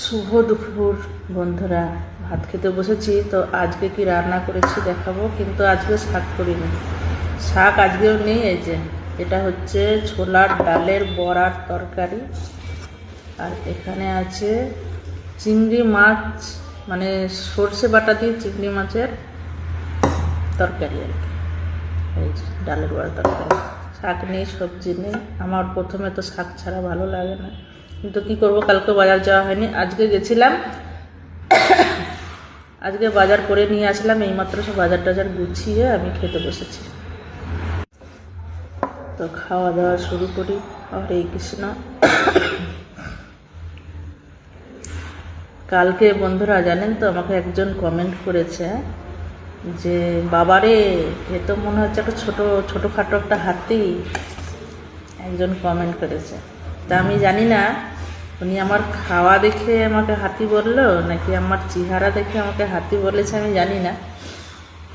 শুভ দুপুর বন্ধুরা, ভাত খেতে বসেছি। তো আজকে কি রান্না করেছি দেখাবো, কিন্তু আজকে শাক করিনি। শাক আজকেও নেই। এই যে এটা হচ্ছে ছোলার ডালের বড়ার তরকারি, আর এখানে আছে চিংড়ি মাছ, মানে সর্ষে বাটা দিয়ে চিংড়ি মাছের তরকারি আর কি। এই যে ডালের বড়ার তরকারি, শাক নেই, সবজি নেই। আমার প্রথমে তো শাক ছাড়া ভালো লাগে না, কিন্তু কি করব, কালকে বাজার যাওয়া হয়নি, আজকে গেছিলাম। আজকে বাজার করে নিয়ে আসলাম, এইমাত্র সব বাজার টাজার গুছিয়ে আমি খেতে বসেছি। তো খাওয়া দাওয়া শুরু করি। হরে কৃষ্ণ। কালকে বন্ধুরা জানেন তো, আমাকে একজন কমেন্ট করেছে যে বাবারে, এ তো মনে হচ্ছে একটা ছোটোখাটো একটা হাতি। একজন কমেন্ট করেছে। তা আমি জানি না উনি আমার খাওয়া দেখে আমাকে হাতি বললো নাকি আমার চেহারা দেখে আমাকে হাতি বলেছে, আমি জানি না।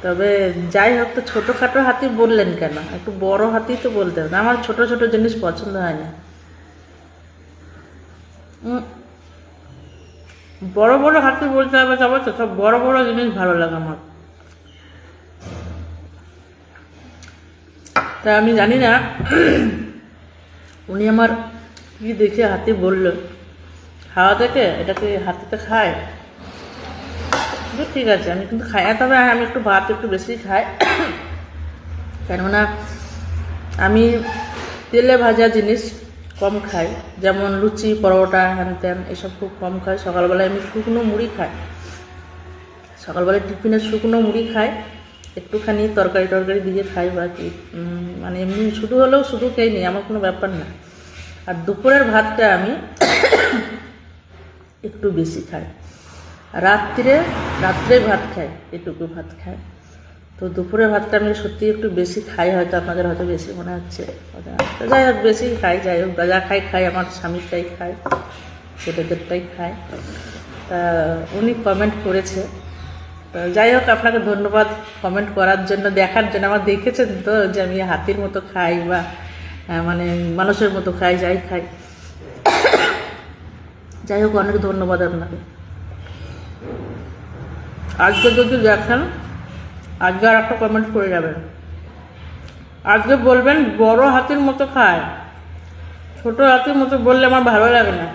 তবে যাই হোক, তো ছোটোখাটো হাতি বললেন কেন? একটু বড় হাতি তো বলতে হবে। আমার ছোট ছোট জিনিস পছন্দ হয় না। বড় বড় হাতি বলতে হবে, তারপর তো সব বড় বড় জিনিস ভালো লাগে আমার। তা আমি জানি না উনি আমার কি দেখে হাতি বললো। খাওয়া থেকে এটাকে হাতিতে খায়, কিন্তু ঠিক আছে, আমি কিন্তু খাই না। তবে আমি একটু ভাত একটু বেশি খাই, কেননা আমি তেলে ভাজা জিনিস কম খাই। যেমন লুচি, পরোটা, হ্যান ত্যান এসব খুব কম খাই। সকালবেলায় আমি শুকনো মুড়ি খাই, সকালবেলায় টিফিনে শুকনো মুড়ি খাই, একটুখানি তরকারি টরকারি দিয়ে খাই, বা কি মানে এমনি শুধু হলেও শুধু খেয়ে নিই, আমার কোনো ব্যাপার না। আর দুপুরের ভাতটা আমি একটু বেশি খাই। রাত্রে ভাত খাই, এটুকু ভাত খাই। তো দুপুরের ভাতটা আমি সত্যি একটু বেশি খাই, হয়তো আপনাদের হয়তো বেশি মনে হচ্ছে। যাই হোক, বেশি খাই। যাই হোক, যা খাই, আমার স্বামীরটাই খাই, ছেলেদেরটাই খাই। তা উনি কমেন্ট করেছে। তো যাই হোক, আপনাকে ধন্যবাদ কমেন্ট করার জন্য, দেখার জন্য। আমার দেখেছেন তো যে আমি হাতির মতো খাই, বা মানে মানুষের মতো খাই, যাই খাই। যাই হোক, অনেক ধন্যবাদ আপনাকে। আজকে যদি দেখেন, আজকে আর একটা কমেন্ট করে যাবেন। আজকে বলবেন বড় হাতির মতো খায়, ছোট হাতির মতো বললে আমার ভালো লাগে না।